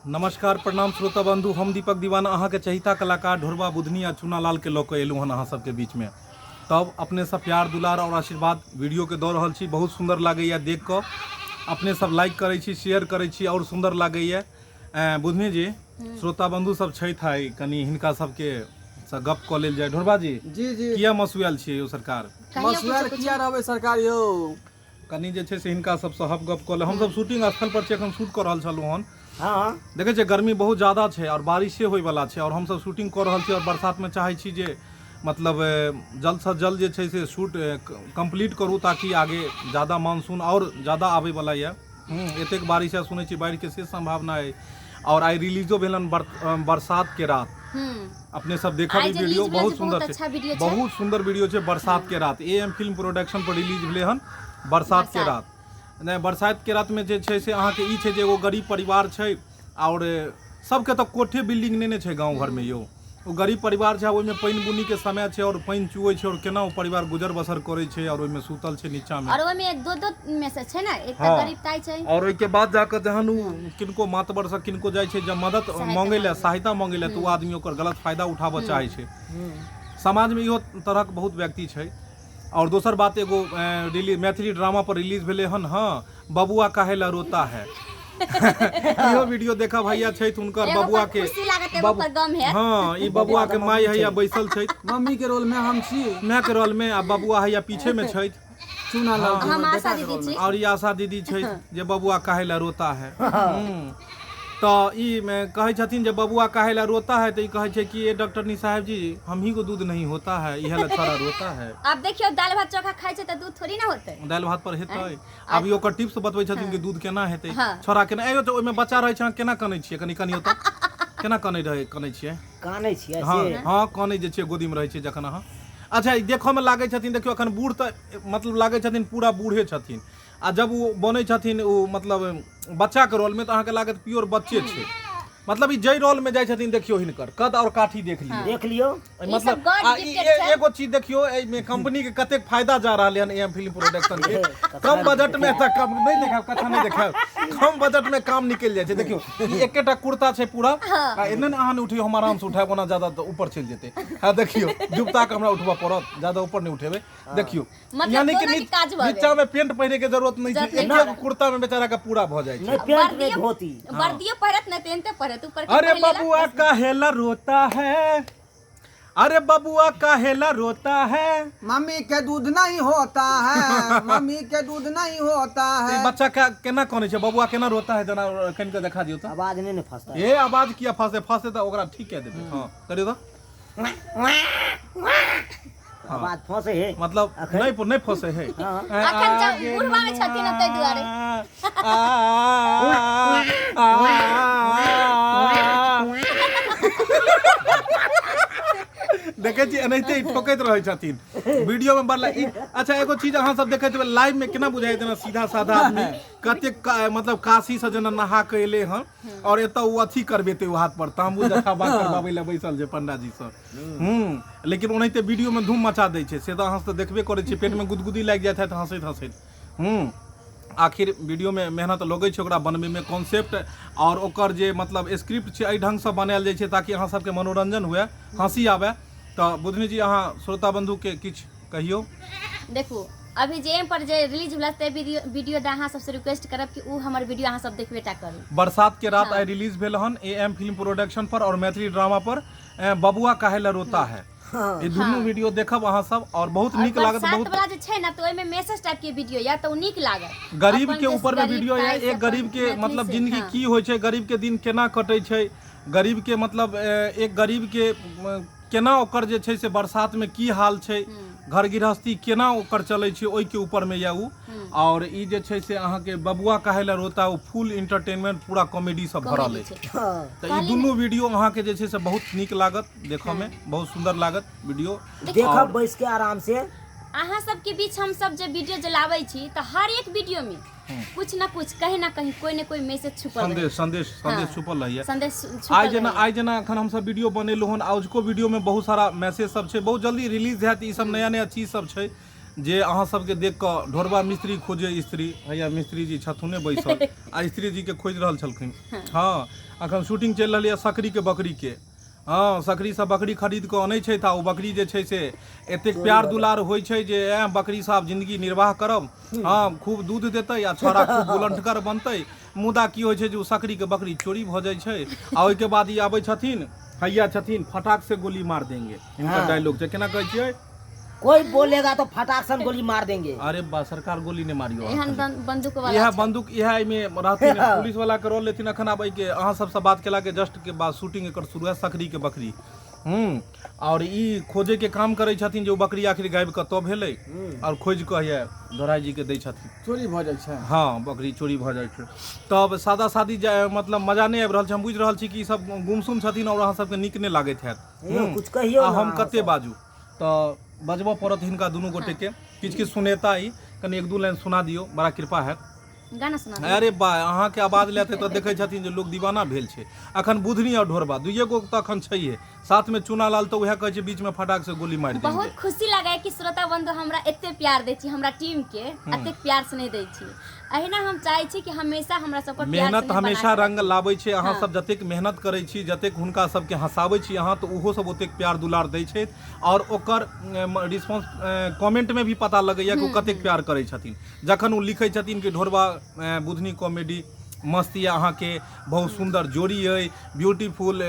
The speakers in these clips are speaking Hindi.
नमस्कार प्रणाम श्रोता बंधु, हम दीपक दीवाना अहाँ के चहिता कलाकार ढोरबा बुधनी आ चूनालाल के लऽ कऽ एलहुँ हन अहाँ सबके बीच में। तब अपने सब प्यार दुलार और आशीर्वाद वीडियो के दऽ रहल छी। बहुत सुंदर लागैए देख कऽ, अपने सब लाइक करै छी, शेयर करै छी और सुंदर लागैए। बुधनी जी, श्रोता बंधु सब छथि, कनी हिनका सबके से गप कऽ लेल जाय। ढोरबा जी जी जी किया मसुआल छियै यो सरकार? मसुआर किया रहबै सरकार यो? कनी जे छै से हिनका सबसँ हम गप कऽ ले। हमसब शूटिंग स्थल पर छी, एखन शूट कऽ रहल छलहुँ हन। हाँ देखे छे गर्मी बहुत ज़्यादा है और बारिशे होय वाला है और हम सब शूटिंग कर रहल छी और बरसात में चाहे छी जे मतलब जल्द से जल्द जे छै से शूट कंप्लीट करूँ ताकि आगे ज़्यादा मानसून और ज़्यादा आवे वाला है। एतेक बारिश है, सुनै छी बाढ़ के से संभावना है। और आई रिलीजो भेलन बरसात के रात। अपने सब देखा भी वीडियो बहुत सुंदर है, बहुत सुंदर वीडियो है। बरसात के रात AM फिल्म प्रोडक्शन पर रिलीज भेले हन बरसात के रात। नहीं, बरसात के रात में जे छै से अहाँ के ई छै जे एगो गरीब परिवार छै और सबके तो कोठे बिल्डिंग नहीं छै गाँव घर में। यो वो गरीब परिवार छै, ओहिमे पानि बुनी के समय छै और पानि चुए छै और केना वो परिवार गुजर बसर करे छै और ओहिमे सुतल छै नीचा में। और ओहिमे दो में से छै ना, एक त गरीब ताई छै और ओइ के बाद जाकर जहन किनको मातबर से किनको जाय छै जब मदद मांगे ले, सहायता मांगे ले, तो वो आदमी ओकर गलत फायदा उठाबऽ चाहे छै। समाज में इहो तरह के बहुत व्यक्ति छै। और दोसर बात एगो मैथिली ड्रामा पर रिलीज भेले हन, हाँ, बबुआ काहे ला रोता है। इहो वीडियो देखा भैया छै उनकर बबुआ के, हाँ, ई बबुआ के माई हैया बैसल छै, मम्मी के रोल में हम छी, माय के रोल में, आ बबुआ हैया पीछे में छै चूनालाल हम आशा दीदी छी। और ये आशा दीदी छै जे बबुआ काहे ला रोता है। तो ई में कहे छथिन जे बबुआ काहे ला रोता है, तो ई कहे छै कि ये डॉक्टरनी साहब जी, हम ही को दूध नहीं होता है, यह ला छोरा रोता है। अब देखियो दाल भात चोखा खाइ छै त दूध थोड़ी ना होतै। दाल भात पर हेतै। अभी ओकर टिप्स बतबै छथिन कि दूध केना हेतै, हाँ। छोरा केना। एगो तो ओइमे बच्चा रहै छै, केना कनै छियै, कनी कनी होतै केना कनै छियै, कानै छियै हाँ हाँ, कनै जे छियै गोदी में रहै छै जखन अहाँ। अच्छा, देखो में लागै छथिन, देखियो अखन बूढ़ त मतलब लागै छथिन पूरा बूढ़े छथिन, आ जब वो बनै छथिन वो मतलब बच्चा के रोल में तो अहाँके लागत प्योर बच्चे छै। मतलब ई जय रोल में जाय छथिन, देखियो हिनकर कद और काठी देख लियो। मतलब एगो चीज देखियो, एमे कंपनी के कतेक फायदा जा रहा है AM फिल्म प्रोडक्शन के। कम बजट में तक कम नहीं देखाब, कथा नहीं देखाब, कम बजट में काम निकल जाय छै। देखियो ई एकेटा कुर्ता छै पूरा, आ एने न अहाँ ने उठियो, हम आराम से उठाएब, ओना ज्यादा तो ऊपर चल जेते। हां देखियो, जुबता के हमरा उठबा पड़त, ज्यादा ऊपर नहीं उठेबे। देखियो यानी कि नीचा में पेंट पहने के जरूरत नहीं छै, एक कुर्ता में बेचारा का पूरा भ जाय छै। पेंट में धोती, वर्दियो पहिरत न पेंटे पहिरत ऊपर के। अरे बबुआ काहेला रोता है, अरे बबुआ काहेला रोता है, मम्मी के दूध नहीं होता है, मम्मी के दूध नहीं होता है। बच्चा का केना कने छै, बबुआ केना रोता है, जना कन के देखा दियो त। आवाज नहीं फंसता ए आवाज किया फंसे त ओकरा ठीक कह देबे। हां करियो त, आवाज फंसे है, मतलब नहीं फंसे है। अखन जब बुढ़वा में छथिन न तै दुआरे। देखे छी एनाहिते ठोकैत रहै छथिन वीडियो में बड़ला। अच्छा, एगो चीज अहाँ सब देखैत हेबै लाइव में केना बुझाइ देना, सीधा साधा आदमी कते मतलब काशी से जना नहा के एले हन और एतऽ वो अथी करबेते वो हाथ पर तांबू जथा बात करबाबै ले बैसल छै पंडा जी सब। लेकिन ओनाहिते वीडियो में धूम मचा दै छै, से तऽ अहाँ सब देखबे करै छियै, पेट में गुदगुदी लागि जाइत है हंसैत हंसैत। आखिर वीडियो में मेहनत लगै छै ओकरा बनबे में, कॉन्सेप्ट और ओकर जे मतलब स्क्रिप्ट छै एहि ढंग से बनायल जाइ छै ताकि अहाँ सबके मनोरंजन हुए, हंसी आवे। तो बुधनी जी अहाँ श्रोता बंधु के किछ कहियो। देखू अभी जे पर जे रिलीज होला ते वीडियो दा अहाँ सबसे रिक्वेस्ट करब कि उ हमर वीडियो अहाँ सब देखबेटा करू। बरसात के रात आई रिलीज भेल हन AM फिल्म प्रोडक्शन पर और मैथिली ड्रामा पर, बबुआ काहे ला रोता है। ये दोनों वीडियो देखब अहाँ सब और बहुत नीक लागत। बहुत वाला जे छै ना, तो ओइ में मैसेज टाइप के वीडियो या तो नीक लागत। गरीब के ऊपर में वीडियो है, एक गरीब के मतलब जिंदगी की होय छै, गरीब के दिन केना कटै छै, गरीब के मतलब एक गरीब के केना ओकर जे छै से बरसात में की हाल छै, घर गृहस्थी केना ओकर चलै छै, ओइ के ऊपर में या उ। और ई जे छै से अहाँ के बबुआ काहे ला रोता है, फुल एंटरटेनमेंट पूरा कॉमेडी सब भरल है। तो ई दुनू वीडियो अहाँ के जे छै से बहुत नीक लागत देखऽ में, बहुत सुंदर लागत वीडियो। देखब बैस के आराम से। अहाँ सबके बीच हम सब जे वीडियो जलाबै छी तो हर एक वीडियो में कुछ ना कुछ कहीं ना कहीं कोई ना कोई मैसेज छुपल है, संदेश छुपल है। संदेश छुपल है। आई जना अखन हम सब वीडियो बनेलहुँ हन, आजुको वीडियो में बहुत सारा मैसेज सब छै, बहुत जल्दी रिलीज हैत। ई सब नया नया चीज सब छै जे अहाँ सबके देख कऽ ढोरबा मिस्त्री खोजे स्त्री, हैया मिस्त्री जी छथुने बैसल आ स्त्री जी के खोज रहल छलखिन। हाँ, अखन शूटिंग चलि रहल यऽ सकरी के बकरी के। हाँ, सकरी से बकरी खरीद कऽ अनै छै तऽ ओ बकरी जे छै से एतेक प्यार दुलार होइ छै जे बकरी साहब जिंदगी निर्वाह करब, हाँ खूब दूध देतै आ छोड़ा खूब बुलंदकर बनतै। मुदा की होइ छै जे ओ सकरी के बकरी चोरी भऽ जाइ छै आ ओहिके बाद ई आबै छथिन, हैया छथिन, फटाक से गोली मार देंगे, इनका डायलॉग छै। केना कहै छियै? कोई बोलेगा तो फटाक से गोली मार देंगे। अरे बा सरकार गोली नहीं मारियो। एहन बंदूक वाला यह बंदूक यह में रहथिन पुलिस वाला के रोल लेथिन। अखन आबै के अहाँ सबसे बात केला के जस्ट के बाद शूटिंग एकर शुरू है सकरी के बकरी। और ई खोजे के काम करै छथिन जे ओ बकरी आखिर गायब कतौ भेलै और खोज कऽ ये दोराई जी के दै छथिन। चोरी भऽ जाइ छै। हाँ, बकरी चोरी भऽ जाइ छै। तब सादा सादी मतलब मजा नहीं आबि रहल छै। हम बुझि रहल छी कि ई सब गुमसुम छथिन और अहाँ सबके नीक नहि लागैत हैत। कुछ कहियो आ हम कते बाजू तऽ बजबऽ पड़त हिनका दुनू गोटे के। किछ किछ सुनेता ई कनि एक दू लाइन सुना दियौ, बड़ा कृपा हैत। गाना सुना। अरे बा अहाँ के आवाज लेते तो देखे छथिन जे लोग दीवाना भेल छै। अखन बुधनी और ढोरबा दुइये गो तऽ अखन छैहे, साथ में चुना लाल तो वह कहै छै बीच में फटाक से गोली मार देंगे। बहुत खुशी लगे कि श्रोता बंधु हमरा एते प्यार दै छी, हमरा टीम के एते प्यार से नहीं दै छी। अहिना हम चाहै छी कि हमेशा हमरा सबके प्यार मेहनत से हमेशा रंग लाबै छै। अहाँ सब जतेक मेहनत करै छी, जतेक हुनका सबके हंसाबै छी अहाँ, तऽ ओहो सब ओतेक प्यार दुलार दै छै और ओकर रिस्पांस कमेंट में भी पता लगैया कि ओ कतेक प्यार करै छथिन। जखन ओ लिखै छथिन कि ढोरबा बुधनी कॉमेडी मस्त ये, अहाँ के बहुत सुंदर जोड़ी है, ब्यूटीफुल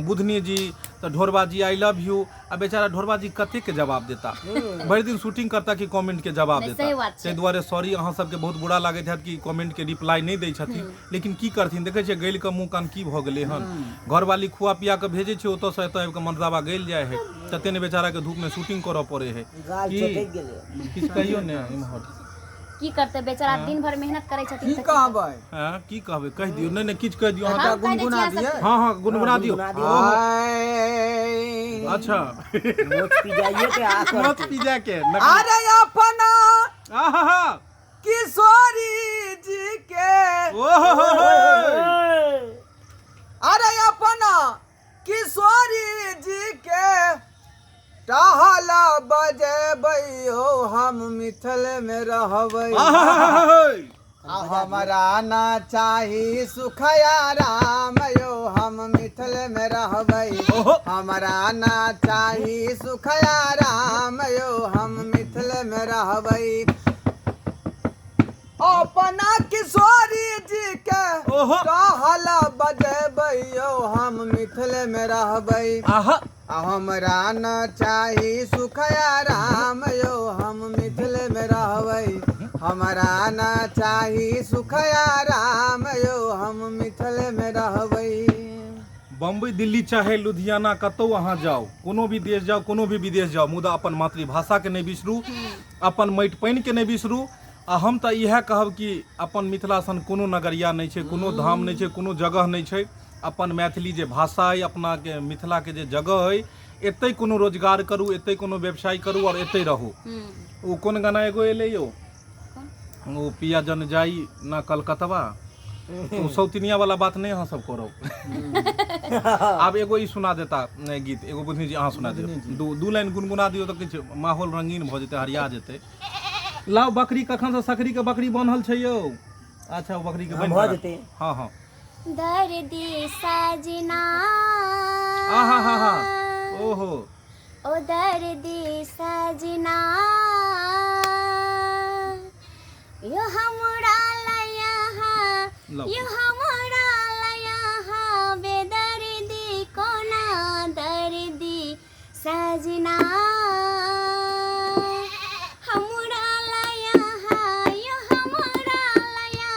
बुधनी जी, तो ढोरबा जी आई लव यू। आ बेचारा ढोरबा जी कते के जवाब देता, भरि दिन शूटिंग करता कि कमेंट के जवाब नहीं, देता। सही बात छै। ताहि दुआरे सॉरी अहाँ सबके बहुत बुरा लागैत हैत कि कमेंट के रिप्लाई नहीं दै छथिन, लेकिन की करथिन देखै छियै गैल के मुंह कान की भऽ गेलै हन। घरवाली खुआ पिया के भेजै छै, ओतऽ से एतऽ आबि के मर्दावा गैल जाइ है, तते ने बेचारा के धूप में शूटिंग करऽ पड़े है। गाल की चटक गेलै। किछ कहियो ने इम्हर की करते बेचारा दिन भर मेहनत करे छथिन। की तऽ कहबै? हां की कहबै कह दियौ। नहीं नहीं किछ कह दियौ हम अहाँ। कह दै छी गुनगुना अहाँ दियै। सबके। हाँ हाँ गुनगुना दियौ। आय, अच्छा मोच पिजाइए के आ मत पी जा के अरे अपना आहा किशोरी जी के, ओहो अरे अपना किशोरी जी के टहल बजेबै हो, हम मिथिल में रहबै। आ हमरा ना चाही सुखया राम यो, हम मिथिल में रहबै। हमरा ना चाही सुखया राम यो, हम मिथिल में रहबै। अपना किशोरी जी के टहल बजेबै यो, हम मिथिल में रहबै। आहा आ हमरा न चाही सुखया राम यो, हम मिथिल में रहबै। हमरा न चाही सुखया राम यो, हम मिथिल में रहबै। बम्बई दिल्ली चाहे लुधियाना कतौ अहाँ जाओ, कोनो भी देश जाओ, कोनो भी विदेश जाओ, मुदा अपन मातृभाषा के नहीं बिसरू, अपन माटि पानि के नहीं बिसरू। आ हम तऽ इएह कहब कि अपन मिथिला सन कोनो नगरिया नहीं छै, कोनो धाम नहीं छै, कोनो जगह नहीं छै। अपन मैथिली जे भाषा है, अपना के मिथिला के जे जगह है, एतै कोनो रोजगार करू, एतै कोनो व्यवसाय करू और एतै रहू। वो कोन गाना एगो एले यो, वो पिया जन जाई ना कलकतवा, तो सौतिनिया वाला बात नहीं अहाँ सब करो। आब एगो ई सुना देता गीत, एगो बुधनी जी अहाँ सुना दियौ, दू लाइन गुनगुना दियौ तऽ किछु माहौल रंगीन भऽ जेतै, हरिया जेतै। लाउ बकरी कखन से सकरी के बकरी बनल छै यौ। अच्छा वो बकरी के बन भऽ जेतै। हाँ हाँ दर्दी सजना, आहा हा हा ओहो ओ दर्दी सजना, यो हमरा लया, यो हमरा लया, बेदर्दी कोना दर्दी सजना, हमरा लया, यो हमरा लया,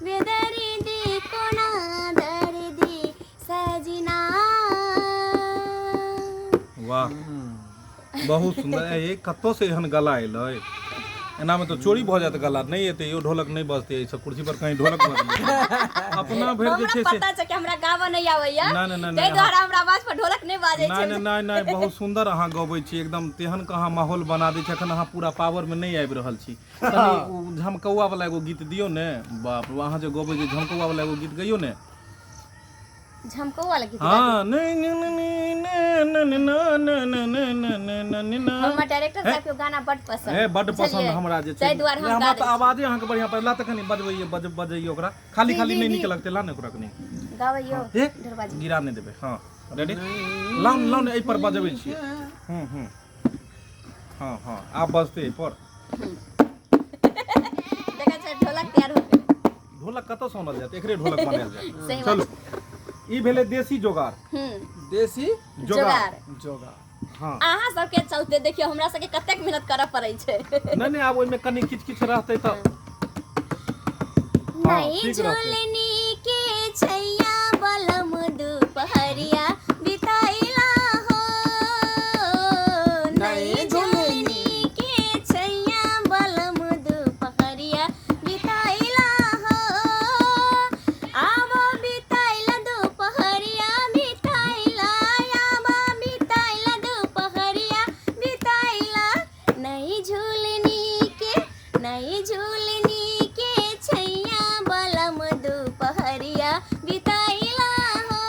बेदर्दी कोना दर्दी सजना। वाह बहुत सुंदर। ये कतौ से एहन गला एलै, एना में तो चोरी भऽ जात गला, नहीं एतै यो ढोलक नहीं बजतै, ई सब कुर्सी पर कहीं ढोलक बजतै। अपना भरि जे छै हमरा से पता छै कि हमरा गाबऽ नहीं आबैया, नहीं नहीं ताहि द्वारे हमरा आवाज पर ढोलक नहीं बाजै छै। नहीं नहीं नहीं बहुत सुंदर अहाँ गबै छी, एकदम तेहन कहाँ माहौल बना दै छै। अखन अहाँ पूरा पावर में नहीं आबि रहल छी। कनी उ झमकौआ वाला एगो गीत दियौ ने, बाप रे अहाँ जे गबै जे झमकौआ वाला एगो गीत गइयौ ने। झमको वाला गीत हाँ हमर डायरेक्टर साहब के गाना बड पसंद ए बड पसंद हमरा जे छै ताहि दुआरे हम हमरा गा त दै आवाजे अहाँ के बढ़िया पड़ला तखन बजबैये बजैये ओकरा खाली खाली नहीं नीक लगते ला ने ओकरा कनी छी। गावैयो ए ढोलबाजी गिरा नहीं देबे हां रेडी लाउन लाउन एहि पर बजबै छियै हां हां आप बजते एहि पर देखा छै ढोलक तैयार हो गेलै। ढोलक कतौ सुनल जात एकरे ढोलक बनायल सही जाय बात। चलो ई भेले देसी जोगार देसी जोगार जोगा हां अहाँ सबके चलते देखियो हमरा सबके कतेक मेहनत करऽ पड़ै छै। नहीं आब ओइमे कनी किछ किछ रहतै त नहीं ठीक रहतै। झूलनी के छैया बलम दुपहरिया बिताइला हो नहीं झूलनी के छैया बलम दुपहरिया बिताइला हो आवा बिताइला दुपहरिया बिताइला आवा बिताइला दुपहरिया बिताइला नहीं झूलनी के छैया बलम दुपहरिया बिताइला हो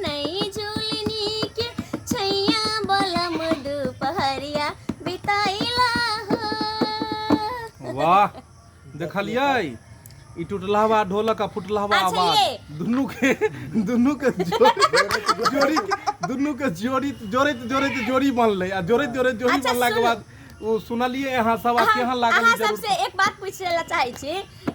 नहीं झूलनी के छैया बलम दुपहरिया बिताइला हो। वाह देखलियै ई टूटलहवा ढोलक आ फुटलहवा अच्छा, आवाज ये। दुनू के जोड़ी दुनू के जोड़ी बनलै आ जोड़ैत जोड़ी अच्छा, बनला के सुनू। बाद ओ सुनलियै अहाँ सब आ केहन लागल अहाँ ई जरूर सबसे एक बात पूछे ला चाहे छी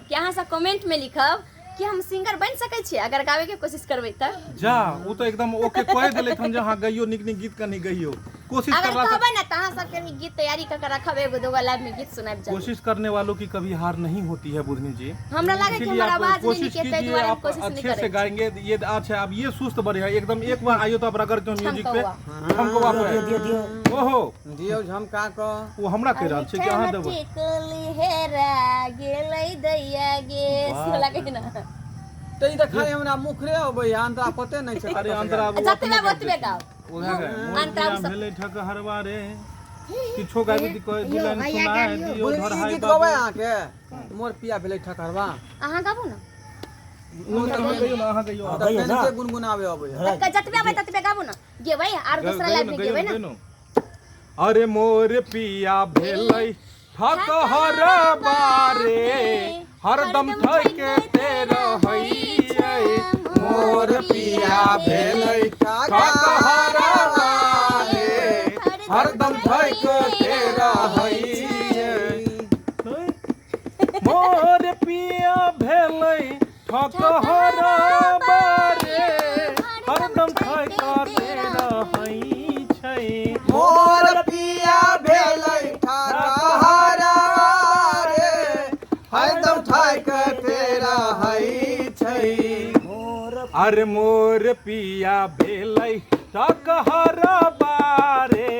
कि अहाँ सब कमेंट में लिखब कि हम सिंगर बन सकै छी अगर गावे के कोशिश करबै त। जा वो तो एकदम ओके कह देले हन जे अहाँ गइयो नीक नीक गीत कनी गइयो कोशिश अगर करला कहबै ना त अहाँ सबके भी गीत तैयारी कर रखब एगो दूगो लाइव में गीत सुनाब जरूर। कोशिश करने वालों की कभी हार नहीं होती है बुधनी जी। हमरा लगे कि इसीलिए हमारा आप आवाज नहीं कोशिश निकलता है, कीजिए, द्वारा हम आप कोशिश नहीं अच्छे से करेंगे। गाएंगे ये अच्छा अब ये सुस्त बढ़िया एकदम एक बार आइयो तो आप रगड़ के म्यूजिक पे ठमकौआ। ठमकौआ दियो पे दियो ओहो दियो झमका क वो हमरा कह रहल छै कि अहाँ देबो टिकली हेरा गेलै दैया गे वाह। लगे ना त ई त खाली हमरा मुखरे अबै अंतरा पते नै छै। अरे अंतरा वो जतबे ओतबे गाओ ओहे गए अंतरा मोतिया सब- भेलै ठक हरवा रे किछो गाबी दी कोई दुल्हन सुनाए दियो बोली घर ई हाय गीत बाबू गबै अहाँ के मोर पिया भेलै ठकरवा अहाँ गाबू ना अहाँ कहियो ना अहाँ कहियो त पेन के गुनगुनावे अबै जतबे आबै ततबे गाबू ना गेबै आर दूसरा लाइव में गेबै ना। अरे मोर पिया भेलै ठक हरवा रे हरदम ठके ते रहै मोर पिया भेलै ठक हरवा रे हरदम ठके ते रहै मोर पिया भेलै ठक हरवा रे हरदम ठके ते रहै छै मोर पिया भेलै ठकहरवा रे हरदम ठकते रहै छै। अरे मोर पिया भेलै ठकहरवा रे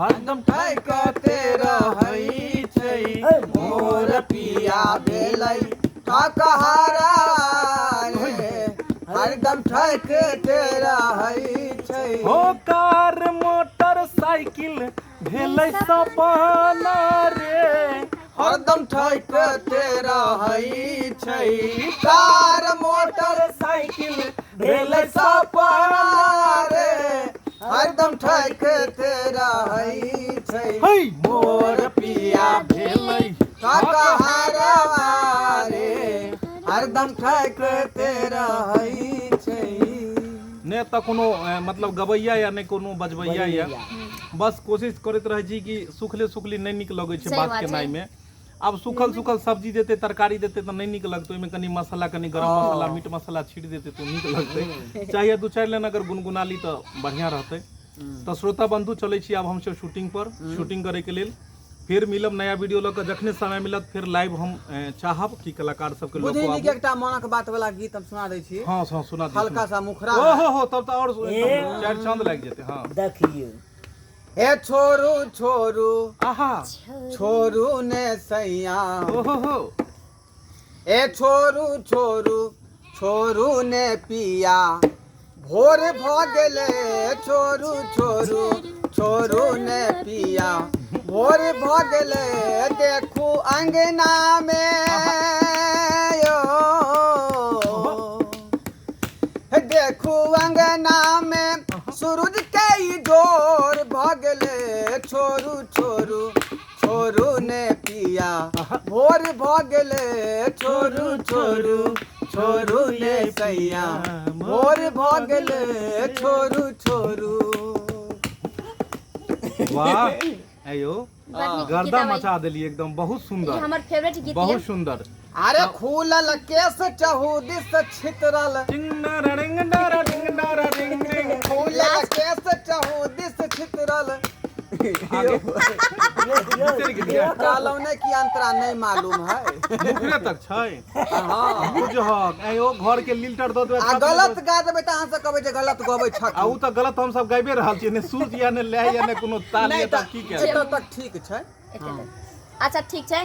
हरदम ठकते रहै छै मोर पिया भेलै ठकहरवा रे हरदम ठकते रहै छै। हो कार मोटरसाइकिल भेलै सपना रे हरदम ठकते रहै छै कार मोटर साइकिल भेलै सपना रे हरदम ठकते रहै छै है मोर पिया भेलै ठकहरवा रे हरदम ठकते रहै छै। ने त कोनो मतलब गबैया या ने कोनो बजबैया या बस कोशिश करैत रहे छी कि सुखली नहीं निक लगे छै सही बात बात के है। नाई में। अब सुखल सब्जी देते तरकारी देते तो नहीं निक लगते ओहिमे कनी मसाला कनी गरम मसाला मीट मसाला छीट देते तो निक लगते चाहिए दू चार लाइन अगर गुनगुना ली तो बढ़िया रहते। तो श्रोता बंधु चले छी अब हम सब शूटिंग पर शूटिंग करे के लेल फिर मिलब नया वीडियो लऽ के जखने समय मिलत फिर लाइव हम चाहब कि कलाकार सबके लोग बुझी के एकटा मनक बात वाला गीत हम सुना दै छी। हां हां सुना दी हल्का सा मुखरा ओहो हो तब तो और चार चांद लग जेते। हां देखियो हे छोरू छोरू आहा छोरू ने सैया ओहो हो ए छोरू छोरू छोरू ने पिया भोर भ गेले छोरू छोरू छोरू ने पिया भोर भ गेले देखू अंगना में यो देखू अंगना में सूरज के ई डोर भगले छोरू छोरू छोरू ने पिया भोर भगले छोरू छोरू छोरू ने सैया भोर भगले छोरू छोरू। वाह अयो बड़ नीक गर्दा गीत अबै। मचा देली एकदम, बहुत ई सुंदर, हमर फेवरेट गीत बहुत है। सुंदर। अरे खुलल केस चहुदिस छितरल खुलल केस चहुदिस छितरल कहलौं ने कि अंतरा नहीं मालूम है। मुखरे तक छै हाँ बुझहक अयो घर के लिल्टर दऽ देबै आ गलत गा देबै तऽ अहाँ सब कहबै जे गलत गबै आ छथि। उ तऽ गलत हम सब गाबिए रहल छियै, ने सुर या ने लय या ने कोनो ताल नहीं या तऽ तऽ की कहै एतऽ तक ठीक छै। एते तक। अच्छा ठीक छै,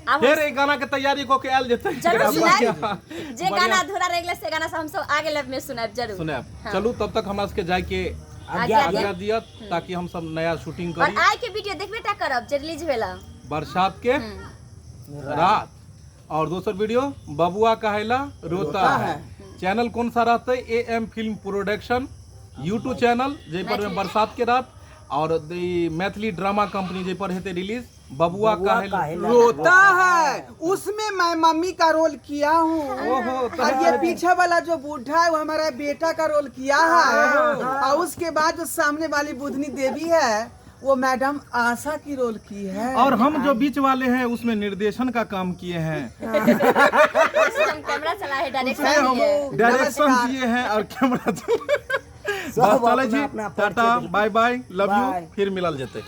आब फेर एहि गाना के तैयारी कऽ के आयल जेतै। जरूर सुनाएब। बढ़िया। जे गाना अधूरा रह गेलै से गाना सब हम सब आगे लाइव में सुनाएब जरूर। सुनाएब। हाँ। चलू तब तक हमरा सबके जाय के आज्ञा आज्ञा दिअ। दियत ताकि हम सब नया शूटिंग और करी आइ के वीडियो देखबे टा करब जे रिलीज भेला। बरसात के रात। और दोसर वीडियो बबुआ कहेला रोता है। चैनल कौन सा रहते? AM film production YouTube channel, जे पर में बरसात के रात और मैथिली ड्रामा कंपनी जे पर हेते रिलीज बबुआ कहेला रोता है, उसमें मैं मम्मी का रोल किया हूँ। ओहो, और ये पीछे वाला जो बूढ़ा है वो हमारा बेटा का रोल किया है। और उसके बाद जो सामने वाली बुधनी देवी है वो मैडम आशा की रोल की है। और हम जो बीच वाले हैं उसमें निर्देशन का काम किए हैं, हम कैमरा चला है, डायरेक्शन हम है। डायरेक्शन नमस्कार। किए हैं और कैमरा बस सब चले जी, अपना अपना टाटा परिचय bye bye, love bye. You, फिर मिलल जेते।